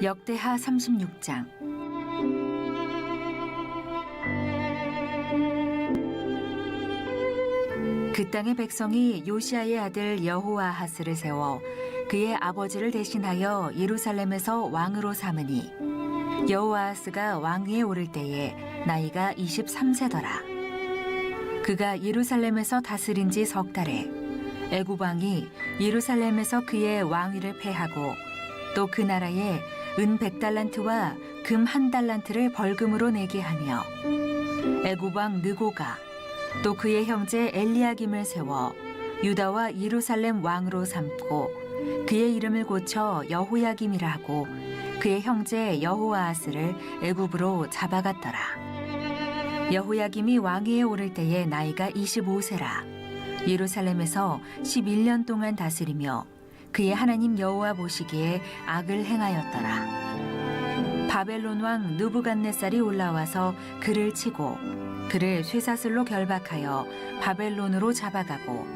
역대하 36장. 그 땅의 백성이 요시아의 아들 여호아하스를 세워 그의 아버지를 대신하여 예루살렘에서 왕으로 삼으니 여호아하스가 왕위에 오를 때에 나이가 23세더라. 그가 예루살렘에서 다스린 지 석 달에 애굽 왕이 예루살렘에서 그의 왕위를 폐하고 또 그 나라에 은 100달란트와 금 1달란트를 벌금으로 내게 하며 애굽 왕 느고가 또 그의 형제 엘리야김을 세워 유다와 예루살렘 왕으로 삼고 그의 이름을 고쳐 여호야김이라 하고 그의 형제 여호아하스를 애굽으로 잡아갔더라. 여호야김이 왕위에 오를 때에 나이가 25세라. 예루살렘에서 11년 동안 다스리며 그의 하나님 여호와 보시기에 악을 행하였더라. 바벨론 왕 느부갓네살이 올라와서 그를 치고 그를 쇠사슬로 결박하여 바벨론으로 잡아가고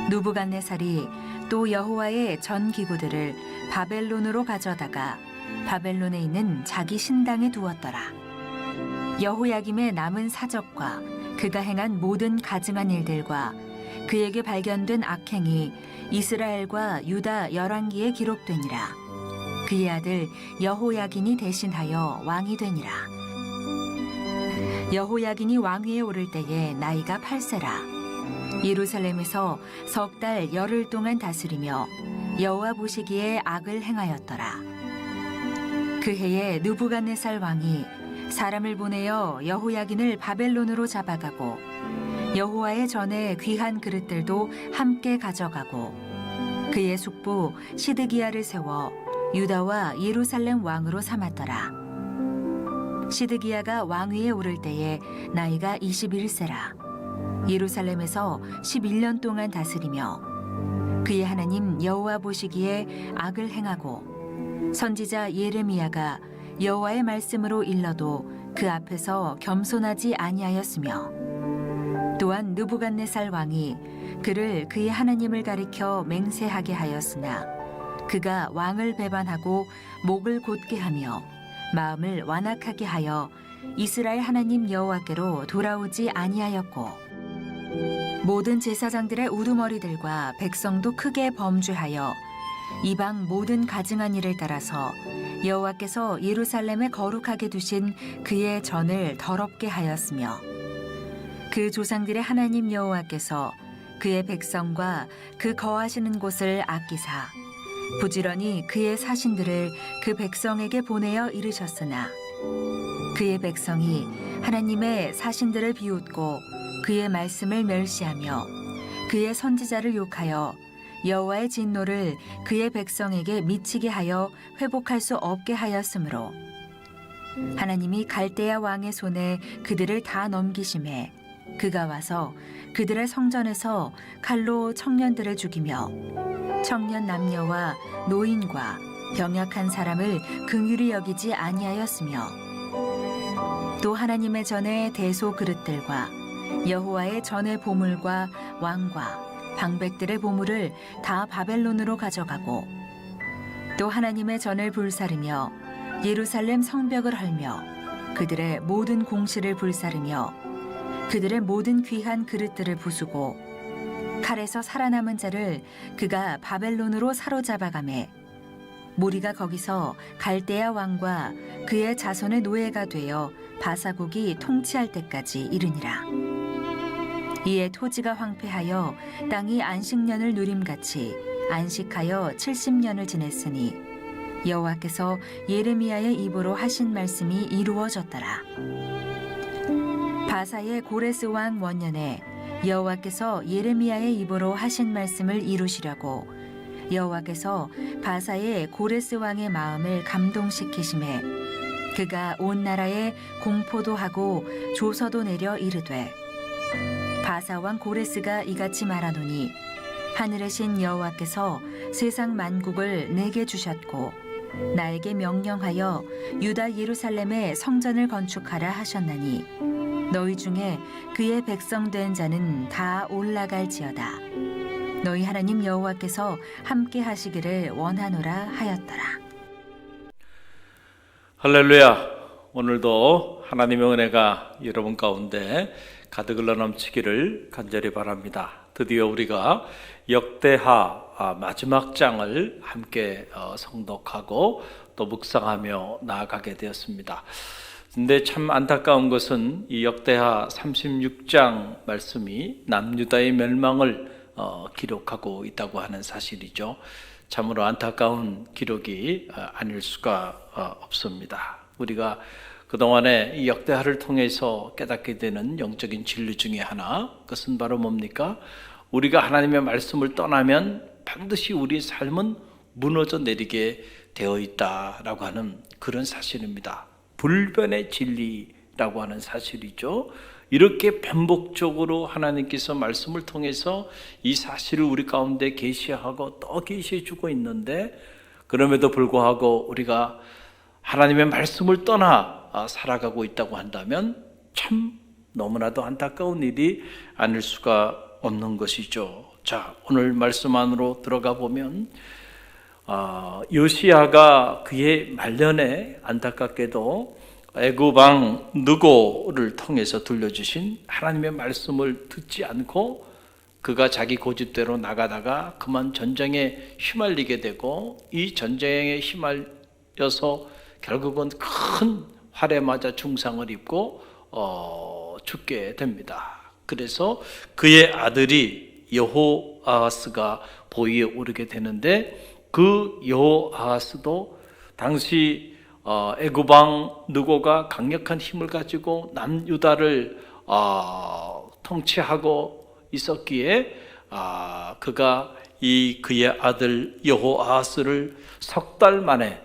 느부갓네살이 또 여호와의 전 기구들을 바벨론으로 가져다가 바벨론에 있는 자기 신당에 두었더라. 여호야김의 남은 사적과 그가 행한 모든 가증한 일들과 그에게 발견된 악행이 이스라엘과 유다 열왕기에 기록되니라. 그의 아들 여호야긴이 대신하여 왕이 되니라. 여호야긴이 왕위에 오를 때에 나이가 8세라. 예루살렘에서 석 달 열흘 동안 다스리며 여호와 보시기에 악을 행하였더라. 그 해에 느부갓네살 왕이 사람을 보내어 여호야긴을 바벨론으로 잡아가고 여호와의 전에 귀한 그릇들도 함께 가져가고 그의 숙부 시드기야를 세워 유다와 예루살렘 왕으로 삼았더라. 시드기야가 왕위에 오를 때에 나이가 21세라. 예루살렘에서 11년 동안 다스리며 그의 하나님 여호와 보시기에 악을 행하고 선지자 예레미야가 여호와의 말씀으로 일러도 그 앞에서 겸손하지 아니하였으며 또한 느부갓네살 왕이 그를 그의 하나님을 가리켜 맹세하게 하였으나 그가 왕을 배반하고 목을 곧게 하며 마음을 완악하게 하여 이스라엘 하나님 여호와께로 돌아오지 아니하였고 모든 제사장들의 우두머리들과 백성도 크게 범죄하여 이방 모든 가증한 일을 따라서 여호와께서 예루살렘에 거룩하게 두신 그의 전을 더럽게 하였으며 그 조상들의 하나님 여호와께서 그의 백성과 그 거하시는 곳을 아끼사 부지런히 그의 사신들을 그 백성에게 보내어 이르셨으나 그의 백성이 하나님의 사신들을 비웃고 그의 말씀을 멸시하며 그의 선지자를 욕하여 여호와의 진노를 그의 백성에게 미치게 하여 회복할 수 없게 하였으므로 하나님이 갈대아 왕의 손에 그들을 다 넘기심에 그가 와서 그들의 성전에서 칼로 청년들을 죽이며 청년 남녀와 노인과 병약한 사람을 긍휼히 여기지 아니하였으며 또 하나님의 전에 대소 그릇들과 여호와의 전의 보물과 왕과 방백들의 보물을 다 바벨론으로 가져가고 또 하나님의 전을 불사르며 예루살렘 성벽을 헐며 그들의 모든 공실을 불사르며 그들의 모든 귀한 그릇들을 부수고 칼에서 살아남은 자를 그가 바벨론으로 사로잡아가매 무리가 거기서 갈대아 왕과 그의 자손의 노예가 되어 바사국이 통치할 때까지 이르니라. 이에 토지가 황폐하여 땅이 안식년을 누림같이 안식하여 70년을 지냈으니 여호와께서 예레미야의 입으로 하신 말씀이 이루어졌더라. 바사의 고레스 왕 원년에 여호와께서 예레미야의 입으로 하신 말씀을 이루시려고 여호와께서 바사의 고레스 왕의 마음을 감동시키심에 그가 온 나라에 공포도 하고 조서도 내려 이르되 바사 왕 고레스가 이같이 말하노니 하늘의 신 여호와께서 세상 만국을 내게 주셨고 나에게 명령하여 유다 예루살렘에 성전을 건축하라 하셨나니 너희 중에 그의 백성 된 자는 다 올라갈지어다. 너희 하나님 여호와께서 함께 하시기를 원하노라 하였더라. 할렐루야. 오늘도 하나님의 은혜가 여러분 가운데 가득 흘러 넘치기를 간절히 바랍니다. 드디어 우리가 역대하 마지막 장을 함께 성독하고 또 묵상하며 나아가게 되었습니다. 근데 참 안타까운 것은 이 역대하 36장 말씀이 남유다의 멸망을 기록하고 있다고 하는 사실이죠. 참으로 안타까운 기록이 아닐 수가 없습니다. 우리가 그동안에 이 역대하를 통해서 깨닫게 되는 영적인 진리 중에 하나, 그것은 바로 뭡니까? 우리가 하나님의 말씀을 떠나면 반드시 우리의 삶은 무너져 내리게 되어 있다라고 하는 그런 사실입니다. 불변의 진리라고 하는 사실이죠. 이렇게 반복적으로 하나님께서 말씀을 통해서 이 사실을 우리 가운데 계시하고 또 계시해 주고 있는데, 그럼에도 불구하고 우리가 하나님의 말씀을 떠나 살아가고 있다고 한다면 참 너무나도 안타까운 일이 아닐 수가 없는 것이죠. 자, 오늘 말씀 안으로 들어가 보면 요시야가 그의 말년에 안타깝게도 애굽 왕 느고를 통해서 들려주신 하나님의 말씀을 듣지 않고 그가 자기 고집대로 나가다가 그만 전쟁에 휘말리게 되고, 이 전쟁에 휘말려서 결국은 큰 활에 맞아 중상을 입고 죽게 됩니다. 그래서 그의 아들이 여호아하스가 보위에 오르게 되는데, 그 여호아하스도 당시 애굽 왕 느고가 강력한 힘을 가지고 남유다를 통치하고 있었기에 그가 그의 아들 여호아하스를 석 달 만에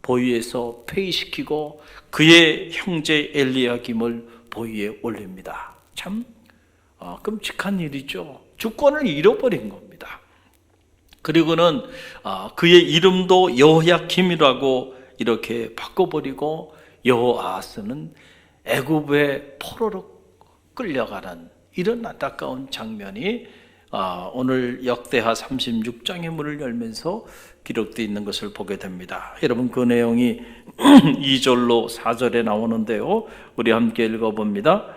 보위에서 폐위시키고 그의 형제 엘리야김을 보위에 올립니다. 참 끔찍한 일이죠. 주권을 잃어버린 겁니다. 그리고는 그의 이름도 여호야김이라고 이렇게 바꿔버리고, 여호아하스는 애굽의 포로로 끌려가는 이런 안타까운 장면이 오늘 역대하 36장의 문을 열면서 기록되어 있는 것을 보게 됩니다. 여러분, 그 내용이 2절로 4절에 나오는데요, 우리 함께 읽어봅니다.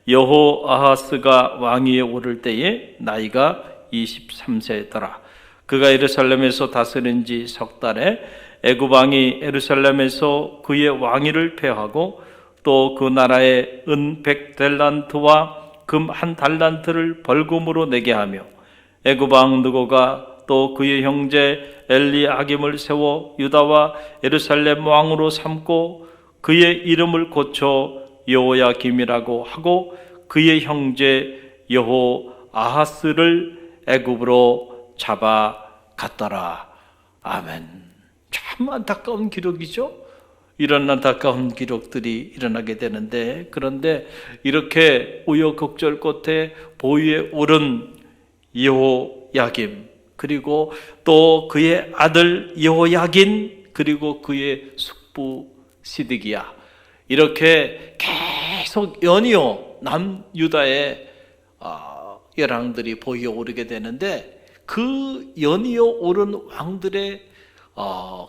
여호아하스가 왕위에 오를 때에 나이가 23세더라. 그가 예루살렘에서 다스린 지 석 달에 애굽 왕이 예루살렘에서 그의 왕위를 폐하고 또 그 나라에 은 100달란트와 금 1달란트를 벌금으로 내게 하며, 애굽 왕 느고가 또 그의 형제 엘리야김을 세워 유다와 예루살렘 왕으로 삼고 그의 이름을 고쳐 여호야김이라고 하고 그의 형제 여호아하스를 애굽으로 잡아갔더라. 아멘. 참 안타까운 기록이죠. 이런 안타까운 기록들이 일어나게 되는데, 그런데 이렇게 우여곡절 끝에 보위에 오른 여호야김, 그리고 또 그의 아들 여호야긴, 그리고 그의 숙부 시드기야, 이렇게 계속 연이어 남유다의 열왕들이 보위에 오르게 되는데, 그 연이어 오른 왕들의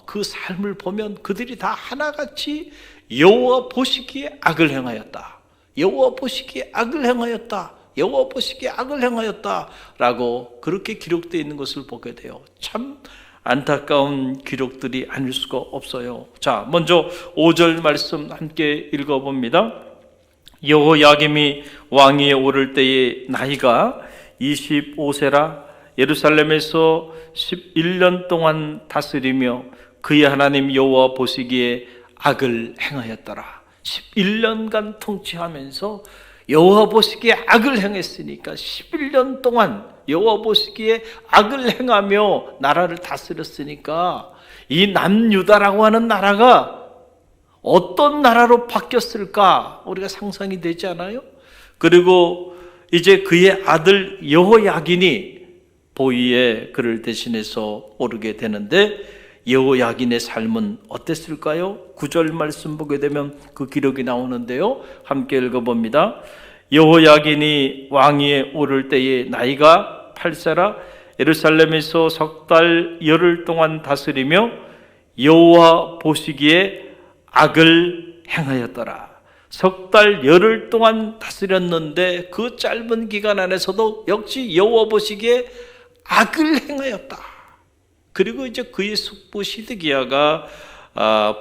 그 삶을 보면 그들이 다 하나같이 여호와 보시기에 악을 행하였다, 여호와 보시기에 악을 행하였다, 여호와 보시기에 악을 행하였다 라고 그렇게 기록되어 있는 것을 보게 돼요. 참 안타까운 기록들이 아닐 수가 없어요. 자, 먼저 5절 말씀 함께 읽어봅니다. 여호야김이 왕위에 오를 때의 나이가 25세라 예루살렘에서 11년 동안 다스리며 그의 하나님 여호와 보시기에 악을 행하였더라. 11년간 통치하면서 여호와 보시기에 악을 행했으니까 11년 동안 여호와 보시기에 악을 행하며 나라를 다스렸으니까 이 남유다라고 하는 나라가 어떤 나라로 바뀌었을까 우리가 상상이 되지 않아요? 그리고 이제 그의 아들 여호야긴이 보위에 그를 대신해서 오르게 되는데, 여호야긴의 삶은 어땠을까요? 9절 말씀 보게 되면 그 기록이 나오는데요, 함께 읽어봅니다. 여호야긴이 왕위에 오를 때에 나이가 8세라 예루살렘에서 석 달 열흘 동안 다스리며 여호와 보시기에 악을 행하였더라. 석 달 열흘 동안 다스렸는데 그 짧은 기간 안에서도 역시 여호와 보시기에 악을 행하였다. 그리고 이제 그의 숙부 시드기야가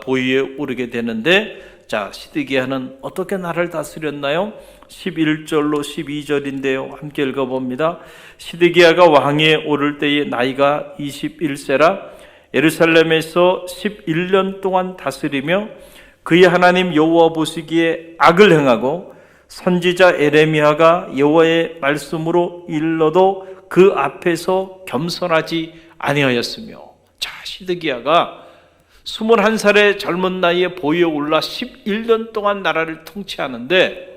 보위에 오르게 되는데, 자, 시드기야는 어떻게 나라를 다스렸나요? 11절로 12절인데요. 함께 읽어봅니다. 시드기야가 왕위에 오를 때의 나이가 21세라 예루살렘에서 11년 동안 다스리며 그의 하나님 여호와 보시기에 악을 행하고 선지자 에레미야가 여호와의 말씀으로 일러도 그 앞에서 겸손하지 아니하였으며. 자, 시드기야가 21살의 젊은 나이에 보위에 올라 11년 동안 나라를 통치하는데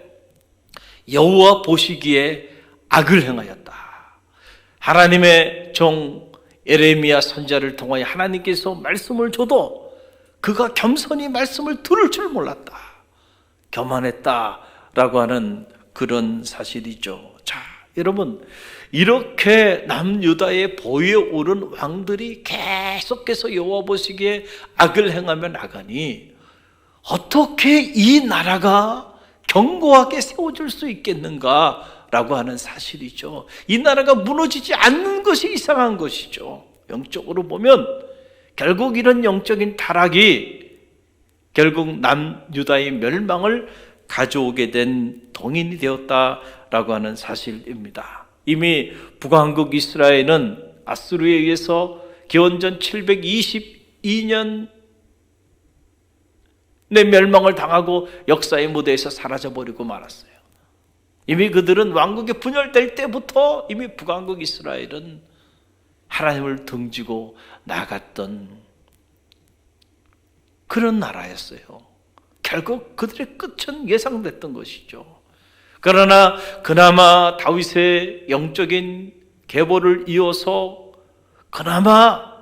여호와 보시기에 악을 행하였다. 하나님의 종 에레미야 선지자를 통하여 하나님께서 말씀을 줘도 그가 겸손히 말씀을 들을 줄 몰랐다. 교만했다라고 하는 그런 사실이죠. 자, 여러분, 이렇게 남유다의 보위에 오른 왕들이 계속해서 여호와 보시기에 악을 행하며 나가니 어떻게 이 나라가 견고하게 세워질 수 있겠는가라고 하는 사실이죠. 이 나라가 무너지지 않는 것이 이상한 것이죠. 영적으로 보면 결국 이런 영적인 타락이 결국 남유다의 멸망을 가져오게 된 동인이 되었다라고 하는 사실입니다. 이미 북왕국 이스라엘은 아수르에 의해서 기원전 722년에 멸망을 당하고 역사의 무대에서 사라져버리고 말았어요. 이미 그들은 왕국이 분열될 때부터 이미 북왕국 이스라엘은 하나님을 등지고 나갔던 그런 나라였어요. 결국 그들의 끝은 예상됐던 것이죠. 그러나 그나마 다윗의 영적인 계보를 이어서 그나마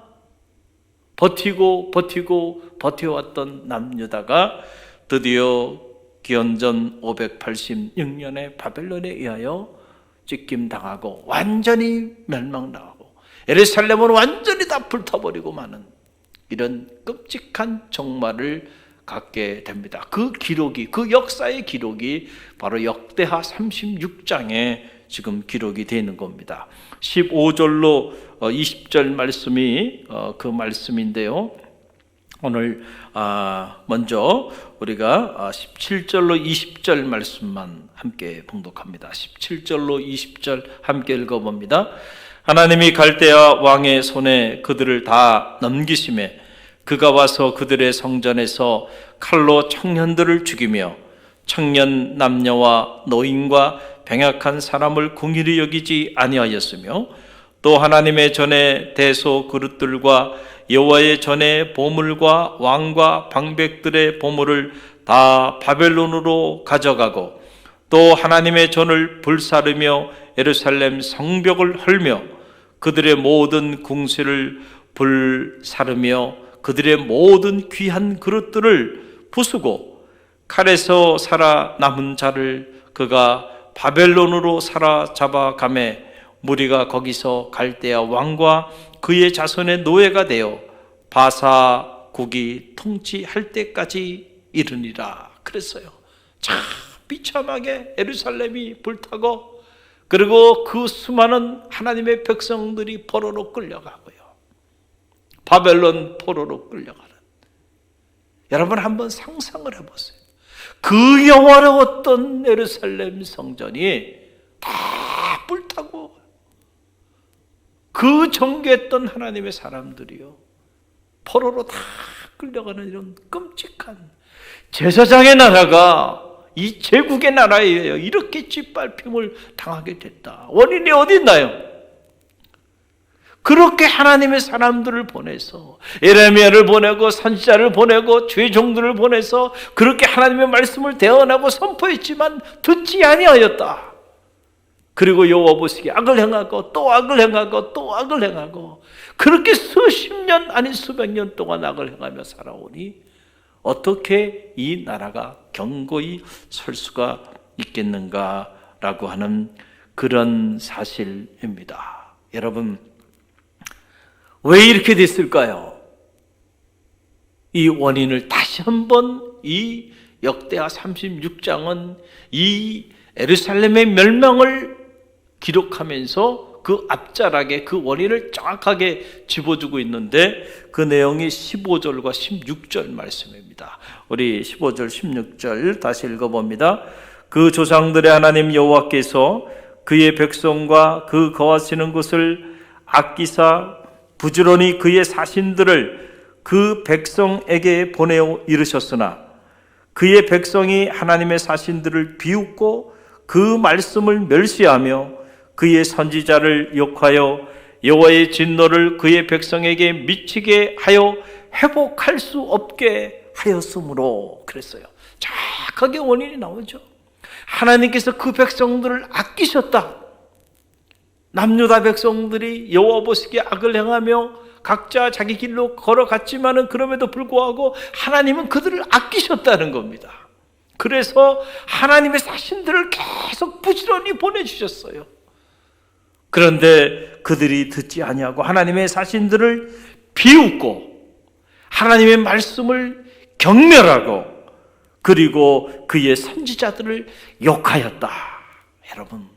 버텨왔던 남유다가 드디어 기원전 586년에 바벨론에 의하여 찢김당하고 완전히 멸망당하고 예루살렘은 완전히 다 불타버리고 마는 이런 끔찍한 종말을 갖게 됩니다. 그 기록이, 그 역사의 기록이 바로 역대하 36장에 지금 기록이 되어 있는 겁니다. 15절로 20절 말씀이 그 말씀인데요. 오늘 먼저 우리가 17절로 20절 말씀만 함께 봉독합니다. 17절로 20절 함께 읽어봅니다. 하나님이 갈대아 왕의 손에 그들을 다 넘기심에 그가 와서 그들의 성전에서 칼로 청년들을 죽이며 청년 남녀와 노인과 병약한 사람을 긍휼히 여기지 아니하였으며 또 하나님의 전에 대소 그릇들과 여호와의 전에 보물과 왕과 방백들의 보물을 다 바벨론으로 가져가고 또 하나님의 전을 불사르며 예루살렘 성벽을 헐며 그들의 모든 궁실을 불사르며 그들의 모든 귀한 그릇들을 부수고 칼에서 살아남은 자를 그가 바벨론으로 사로잡아가매 무리가 거기서 갈대아 왕과 그의 자손의 노예가 되어 바사국이 통치할 때까지 이르니라 그랬어요. 참 비참하게 예루살렘이 불타고 그리고 그 수많은 하나님의 백성들이 포로로 끌려가고요. 바벨론 포로로 끌려가는. 여러분 한번 상상을 해보세요. 그 영화로웠던 예루살렘 성전이 다 불타고 그 정죄했던 하나님의 사람들이요 포로로 다 끌려가는 이런 끔찍한 제사장의 나라가 이 제국의 나라예요. 이렇게 짓밟힘을 당하게 됐다. 원인이 어디 있나요? 그렇게 하나님의 사람들을 보내서 예레미야를 보내고 선지자를 보내고 죄종들을 보내서 그렇게 하나님의 말씀을 대언하고 선포했지만 듣지 아니하였다. 그리고 여호와 보시기에 악을 행하고 또 악을 행하고 또 악을 행하고 그렇게 수십 년 아니 수백 년 동안 악을 행하며 살아오니 어떻게 이 나라가 견고히 설 수가 있겠는가라고 하는 그런 사실입니다. 여러분 왜 이렇게 됐을까요? 이 원인을 다시 한번 이 역대하 36장은 이 예루살렘의 멸망을 기록하면서 그 앞자락에 그 원인을 정확하게 짚어주고 있는데 그 내용이 15절과 16절 말씀입니다. 우리 15절 16절 다시 읽어봅니다. 그 조상들의 하나님 여호와께서 그의 백성과 그 거하시는 곳을 아끼사 부지런히 그의 사신들을 그 백성에게 보내어 이르셨으나 그의 백성이 하나님의 사신들을 비웃고 그 말씀을 멸시하며 그의 선지자를 욕하여 여호와의 진노를 그의 백성에게 미치게 하여 회복할 수 없게 하였으므로 그랬어요. 정확하게 원인이 나오죠. 하나님께서 그 백성들을 아끼셨다. 남유다 백성들이 여호와 보시기에 악을 행하며 각자 자기 길로 걸어갔지만은 그럼에도 불구하고 하나님은 그들을 아끼셨다는 겁니다. 그래서 하나님의 사신들을 계속 부지런히 보내주셨어요. 그런데 그들이 듣지 아니하고 하나님의 사신들을 비웃고 하나님의 말씀을 경멸하고 그리고 그의 선지자들을 욕하였다. 여러분,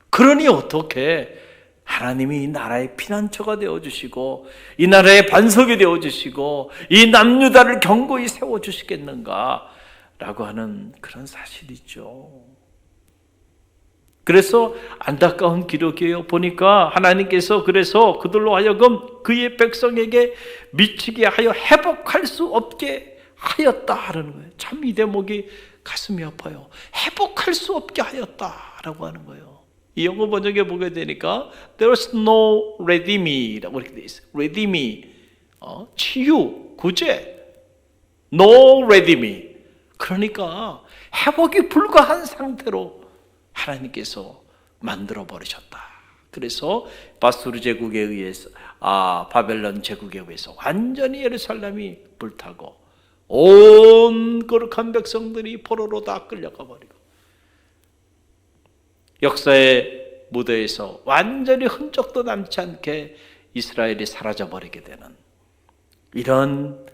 그러니 어떻게 하나님이 이 나라의 피난처가 되어주시고 이 나라의 반석이 되어주시고 이 남유다를 견고히 세워주시겠는가 라고 하는 그런 사실이죠. 그래서 안타까운 기록이에요. 보니까 하나님께서 그래서 그들로 하여금 그의 백성에게 미치게 하여 회복할 수 없게 하였다라는 거예요. 참 이 대목이 가슴이 아파요. 회복할 수 없게 하였다라고 하는 거예요. 이 영어 번역에 보게 되니까 There's no redeem이라고 이렇게 돼 있어요. redeem이 치유, 구제, no redeem이 그러니까 회복이 불가한 상태로 하나님께서 만들어 버리셨다. 그래서 바수르 제국에 의해서 바벨론 제국에 의해서 완전히 예루살렘이 불타고 온 거룩한 백성들이 포로로 다 끌려가 버리고 역사의 무대에서 완전히 흔적도 남지 않게 이스라엘이 사라져 버리게 되는 이런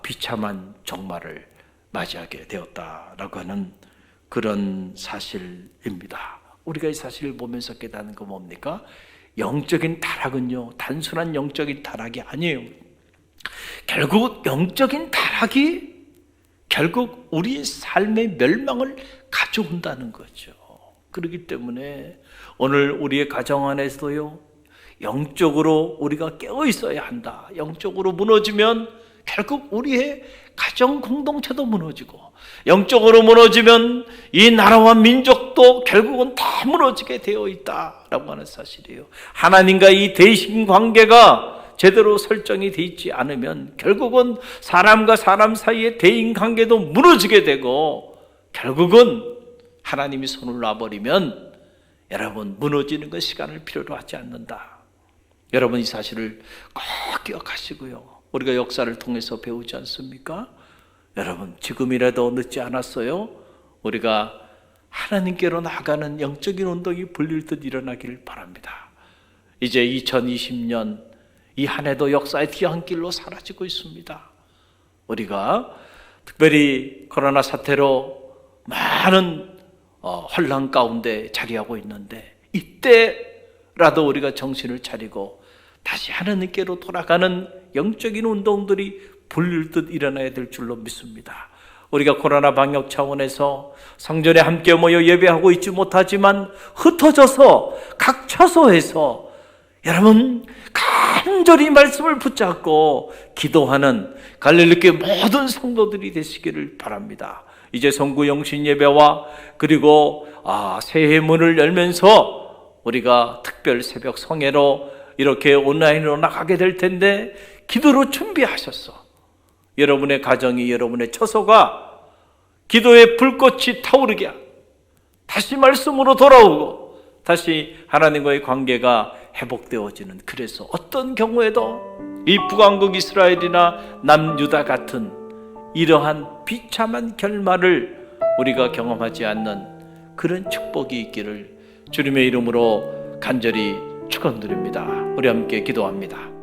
비참한 종말을 맞이하게 되었다라고 하는 그런 사실입니다. 우리가 이 사실을 보면서 깨닫는 거 뭡니까? 영적인 타락은요, 단순한 영적인 타락이 아니에요. 결국 영적인 타락이 결국 우리의 삶의 멸망을 가져온다는 거죠. 그렇기 때문에 오늘 우리의 가정 안에서도요, 영적으로 우리가 깨어 있어야 한다. 영적으로 무너지면 결국 우리의 가정 공동체도 무너지고, 영적으로 무너지면 이 나라와 민족도 결국은 다 무너지게 되어 있다라고 하는 사실이에요. 하나님과 이 대신 관계가 제대로 설정이 되어 있지 않으면 결국은 사람과 사람 사이의 대인 관계도 무너지게 되고, 결국은 하나님이 손을 놔버리면 여러분 무너지는 건 시간을 필요로 하지 않는다. 여러분 이 사실을 꼭 기억하시고요. 우리가 역사를 통해서 배우지 않습니까? 여러분 지금이라도 늦지 않았어요. 우리가 하나님께로 나아가는 영적인 운동이 불릴 듯 일어나기를 바랍니다. 이제 2020년 이 한 해도 역사의 뒤안길로 사라지고 있습니다. 우리가 특별히 코로나 사태로 많은 혼란 가운데 자리하고 있는데 이때라도 우리가 정신을 차리고 다시 하나님께로 돌아가는 영적인 운동들이 불릴 듯 일어나야 될 줄로 믿습니다. 우리가 코로나 방역 차원에서 성전에 함께 모여 예배하고 있지 못하지만 흩어져서 각 처소에서 여러분 간절히 말씀을 붙잡고 기도하는 갈릴리교회 모든 성도들이 되시기를 바랍니다. 이제 성구 영신 예배와 그리고 새해 문을 열면서 우리가 특별 새벽 성회로 이렇게 온라인으로 나가게 될 텐데 기도로 준비하셨어. 여러분의 가정이, 여러분의 처소가 기도의 불꽃이 타오르게 다시 말씀으로 돌아오고 다시 하나님과의 관계가 회복되어지는, 그래서 어떤 경우에도 이 북왕국 이스라엘이나 남유다 같은 이러한 비참한 결말을 우리가 경험하지 않는 그런 축복이 있기를 주님의 이름으로 간절히 축원드립니다. 우리 함께 기도합니다.